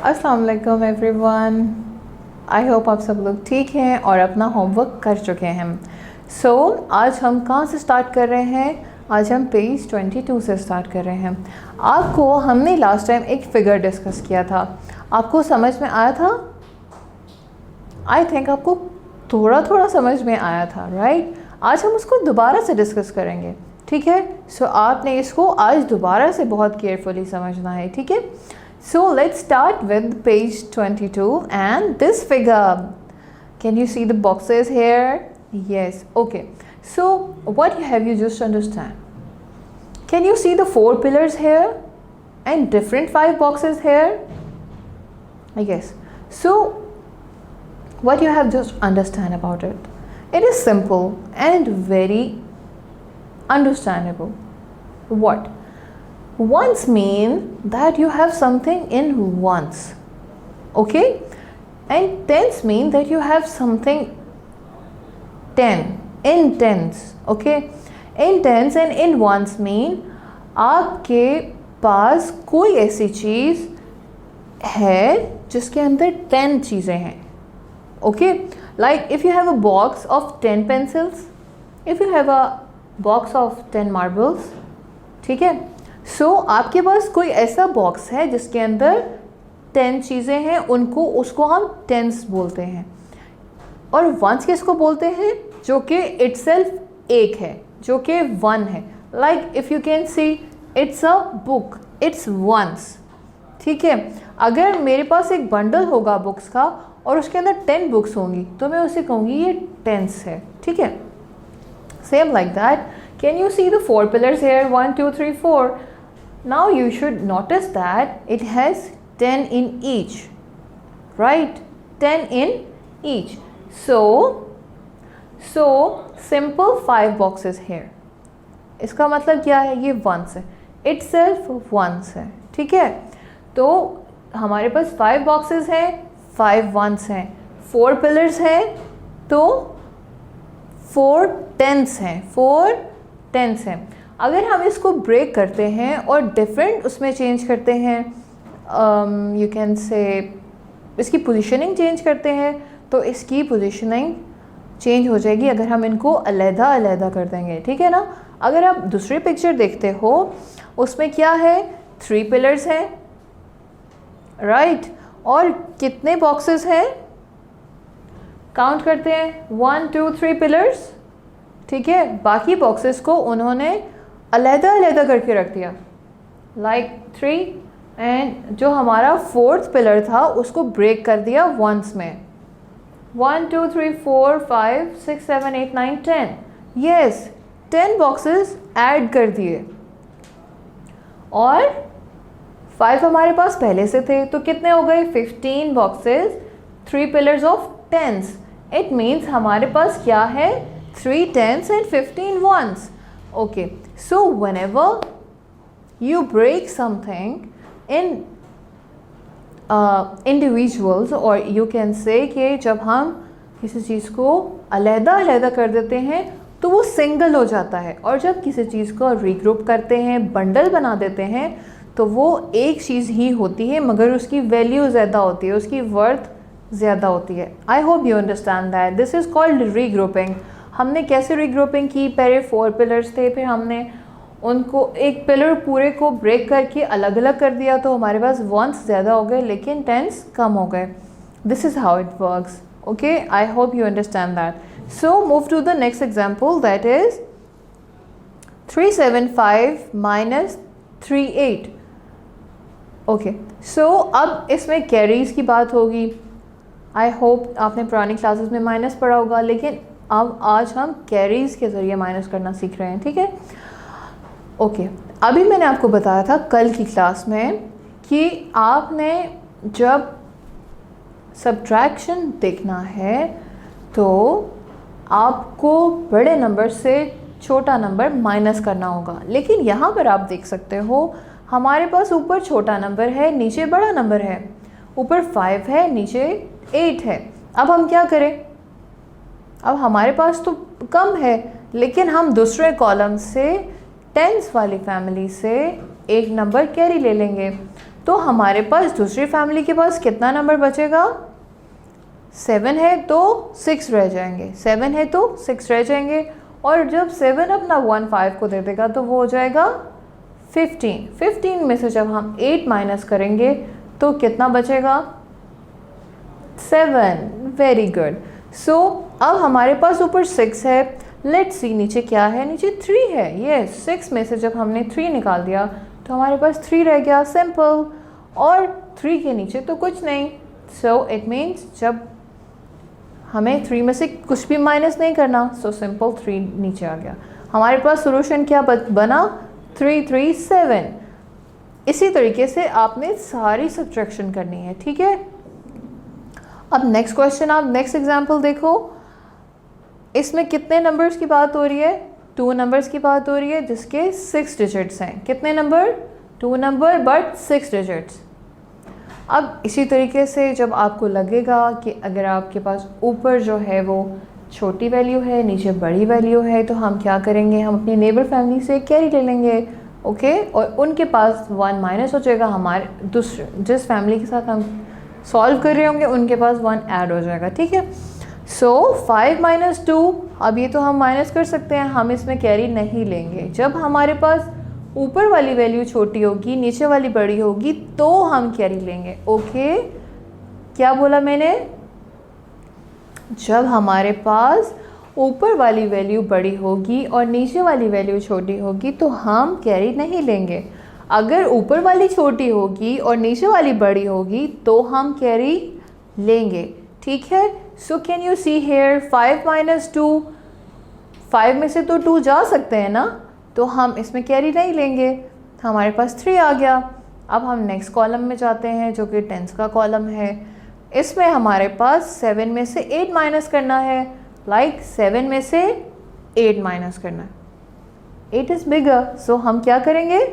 अस्सलाम वालेकुम everyone. I hope आप सब लोग ठीक हैं और अपना होमवर्क कर चुके हैं। आज हम कहाँ से स्टार्ट कर रहे हैं? आज हम पेज 22 से स्टार्ट कर रहे हैं। आपको हमने लास्ट टाइम एक फिगर डिस्कस किया था, आपको समझ में आया था? आई थिंक आपको थोड़ा थोड़ा समझ में आया था, राइट? आज हम उसको दोबारा से डिस्कस करेंगे, ठीक है? आपने इसको आज दोबारा से बहुत केयरफुली समझना है, ठीक है? So let's start with page 22 and this figure. Can you see the boxes here? Yes. Okay. So what have you just understand? Can you see the 4 pillars here and different 5 boxes here? Yes. So what you have just understand about it? It is simple and very understandable. What? Ones mean that you have something in ones, okay? And tens mean that you have something in tens, okay? In tens and in ones mean आपके पास कोई ऐसी चीज़ है जिसके अंदर 10 चीज़ें हैं, okay? Like if you have a box of 10 pencils, if you have a box of 10 marbles, ठीक है? आपके पास कोई ऐसा बॉक्स है जिसके अंदर 10 चीज़ें हैं, उसको हम टेंस बोलते हैं। और वंस किसको बोलते हैं? जो कि इटसेल्फ एक है, जो कि वन है। Like if you can see it's a book, it's once, ठीक है? अगर मेरे पास एक बंडल होगा बुक्स का और उसके अंदर 10 बुक्स होंगी तो मैं उसे कहूँगी ये टेंस है, ठीक है? Same like that, can you see the 4 pillars here? 1 2 3 4। Now you should notice that it has 10 in each, right? 10 in each. So simple 5 boxes here. इसका मतलब क्या है? ये ones है, itself ones है, ठीक है? तो हमारे पास 5 boxes हैं, 5 ones हैं, 4 pillars हैं, तो 4 tens हैं, 4 tens हैं। अगर हम इसको ब्रेक करते हैं और डिफरेंट उसमें चेंज करते हैं, यू कैन से इसकी पोजीशनिंग चेंज करते हैं, तो इसकी पोजीशनिंग चेंज हो जाएगी अगर हम इनको अलग-अलग कर देंगे, ठीक है ना? अगर आप दूसरी पिक्चर देखते हो उसमें क्या है? 3 पिलर्स हैं, राइट? और कितने बॉक्सेस हैं? काउंट करते हैं, 1 2 3 पिलर्स, ठीक है? बाकी बॉक्सेस को उन्होंने अलग करके रख दिया, लाइक 3, एंड जो हमारा 4th पिलर था उसको ब्रेक कर दिया वंस में। 1 2 3 4 5 6 7 8 9 10, यस 10 बॉक्सेस ऐड कर दिए। और 5 हमारे पास पहले से थे, तो कितने हो गए? 15 boxes, 3 pillars of tense. It means हमारे पास क्या है? 3 tens and 15 ones. Okay, so whenever you break something in individuals, or you can say कि जब हम किसी चीज़ को अलग कर देते हैं तो वो सिंगल हो जाता है, और जब किसी चीज़ को रीग्रुप करते हैं, बंडल बना देते हैं, तो वो एक चीज़ ही होती है मगर उसकी वैल्यू ज़्यादा होती है, उसकी वर्थ ज़्यादा होती है। आई hope you understand that. This is called regrouping. हमने कैसे रीग्रुपिंग की? पहले 4 पिलर्स थे, फिर हमने उनको एक पिलर पूरे को ब्रेक करके अलग कर दिया, तो हमारे पास वंस ज़्यादा हो गए लेकिन टेंस कम हो गए। This is how it works, okay? I hope you understand that. So move to the next example, that is 375 minus 38। Okay, so अब इसमें कैरीज की बात होगी। आई होप आपने पुरानी क्लासेस में माइनस पढ़ा होगा, लेकिन अब आज हम कैरीज के ज़रिए माइनस करना सीख रहे हैं, ठीक है? ओके, अभी मैंने आपको बताया था कल की क्लास में कि आपने जब सब्ट्रैक्शन देखना है तो आपको बड़े नंबर से छोटा नंबर माइनस करना होगा। लेकिन यहाँ पर आप देख सकते हो हमारे पास ऊपर छोटा नंबर है, नीचे बड़ा नंबर है। ऊपर 5 है, नीचे 8 है। अब हम क्या करें? अब हमारे पास तो कम है, लेकिन हम दूसरे कॉलम से टेंस वाली फैमिली से एक नंबर कैरी ले लेंगे। तो हमारे पास दूसरी फैमिली के पास कितना नंबर बचेगा? 7 है तो 6 रह जाएंगे, 7 है तो 6 रह जाएंगे, और जब 7 अपना 1 5 को दे देगा तो वो हो जाएगा 15। 15 में से जब हम 8 माइनस करेंगे तो कितना बचेगा? 7। Very good. सो अब हमारे पास ऊपर 6 है, लेट्स सी नीचे क्या है, नीचे 3 है। यस, 6 में से जब हमने 3 निकाल दिया तो हमारे पास 3 रह गया, सिंपल। और 3 के नीचे तो कुछ नहीं, सो इट मीन्स जब हमें 3 में से कुछ भी माइनस नहीं करना, सो सिंपल 3 नीचे आ गया। हमारे पास सोल्यूशन क्या बना? 3 3 7। इसी तरीके से आपने सारी सब्ट्रैक्शन करनी है, ठीक है। अब नेक्स्ट क्वेश्चन, आप नेक्स्ट एग्जांपल देखो। इसमें कितने नंबर्स की बात हो रही है? 2 नंबर्स की बात हो रही है जिसके 6 डिजिट्स हैं। कितने नंबर? 2 number but 6 digits. अब इसी तरीके से जब आपको लगेगा कि अगर आपके पास ऊपर जो है वो छोटी वैल्यू है, नीचे बड़ी वैल्यू है, तो हम क्या करेंगे? हम अपनी नेबर फैमिली से कैरी ले लेंगे, ओके, और उनके पास 1 माइनस हो जाएगा, हमारे दूसरे जिस फैमिली के साथ हम सॉल्व कर रहे होंगे उनके पास 1 ऐड हो जाएगा, ठीक है। सो 5 माइनस 2, अब ये तो हम माइनस कर सकते हैं, हम इसमें कैरी नहीं लेंगे। जब हमारे पास ऊपर वाली वैल्यू छोटी होगी, नीचे वाली बड़ी होगी, तो हम कैरी लेंगे, ओके। क्या बोला मैंने? जब हमारे पास ऊपर वाली वैल्यू बड़ी होगी और नीचे वाली वैल्यू छोटी होगी तो हम कैरी नहीं लेंगे। अगर ऊपर वाली छोटी होगी और नीचे वाली बड़ी होगी तो हम कैरी लेंगे, ठीक है। So can you see here 5 minus 2, 5 में से तो 2 जा सकते हैं ना, तो हम इसमें कैरी नहीं लेंगे, हमारे पास 3 आ गया। अब हम नेक्स्ट कॉलम में जाते हैं जो कि टेंस का कॉलम है। इसमें हमारे पास 7 में से 8 माइनस करना है, लाइक 7 में से 8 माइनस करना है। 8 इज़ बिगर, सो हम क्या करेंगे?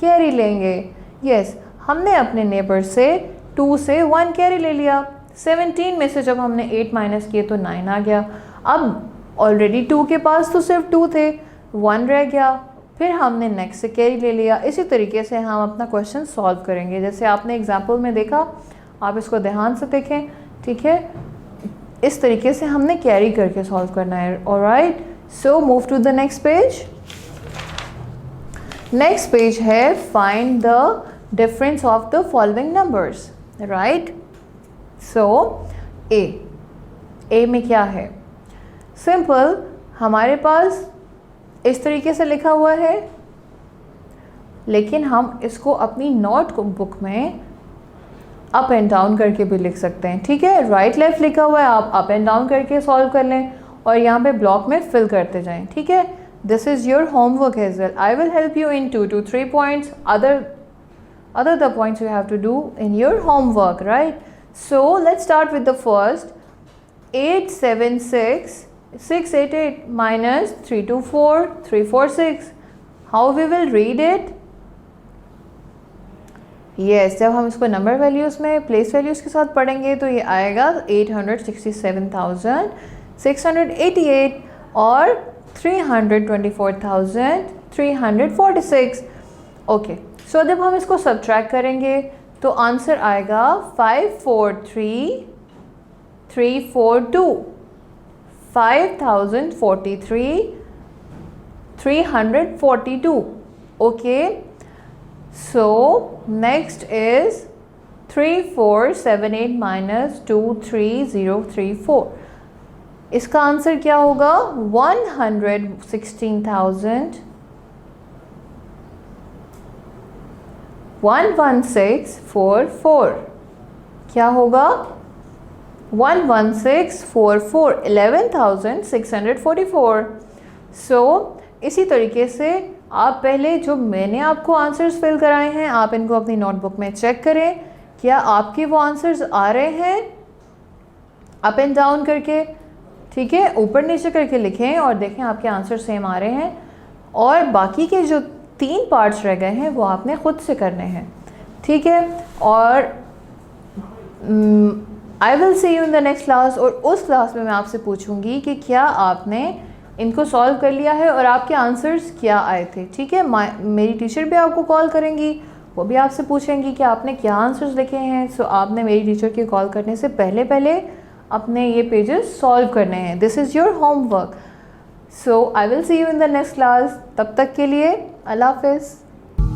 कैरी लेंगे। यस, हमने अपने नेबर से 2 से 1 कैरी ले लिया। 17 में से जब हमने 8 माइनस किए तो 9 आ गया। अब ऑलरेडी 2 के पास तो सिर्फ 2 थे, 1 रह गया, फिर हमने नेक्स्ट से कैरी ले लिया। इसी तरीके से हम अपना क्वेश्चन सॉल्व करेंगे जैसे आपने एग्जाम्पल में देखा, आप इसको ध्यान से देखें, ठीक है। इस तरीके से हमने कैरी करके सॉल्व करना है। Alright, so move to the next page. Next page है find the difference of the following numbers, right. So A में क्या है? सिंपल, हमारे पास इस तरीके से लिखा हुआ है, लेकिन हम इसको अपनी नोट बुक में अप एंड डाउन करके भी लिख सकते हैं, ठीक है। राइट लेफ्ट लिखा हुआ है, आप अप एंड डाउन करके सॉल्व कर लें और यहाँ पे ब्लॉक में फिल करते जाएं, ठीक है। This is your homework as well. I will help you in 2 to 3 points, other the points you have to do in your homework, right? So let's start with the first. 8 7 6 6 8 8 minus 3 2 4 3 4 6. How we will read it? Yes, जब हम इसको number values में place values के साथ पढ़ेंगे तो ये आएगा 867,688 और 324,346। ओके, सो जब हम इसको सब्ट्रैक्ट करेंगे तो आंसर आएगा 543,342, 5,043, 342. Okay, so next is 3478 minus 23034. इसका आंसर क्या होगा? 116,11644. क्या होगा? 11644, 11,644. सो इसी तरीके से आप पहले जो मैंने आपको आंसर्स फिल कराए हैं, आप इनको अपनी नोटबुक में चेक करें, क्या आपके वो आंसर्स आ रहे हैं अप एंड डाउन करके, ठीक है। ऊपर नीचे करके लिखें और देखें आपके आंसर सेम आ रहे हैं। और बाकी के जो 3 पार्ट्स रह गए हैं वो आपने खुद से करने हैं, ठीक है। और I will see you in the next class, और उस क्लास में मैं आपसे पूछूंगी कि क्या आपने इनको सॉल्व कर लिया है और आपके आंसर्स क्या आए थे, ठीक है। मेरी टीचर भी आपको कॉल करेंगी, वो भी आपसे पूछेंगी कि आपने क्या आंसर्स लिखे हैं। सो आपने मेरी टीचर की कॉल करने से पहले पहले अपने ये पेजेस सॉल्व करने हैं। This is your homework. So I will see you in the next class. तब तक के लिए अल्लाह हाफिज़।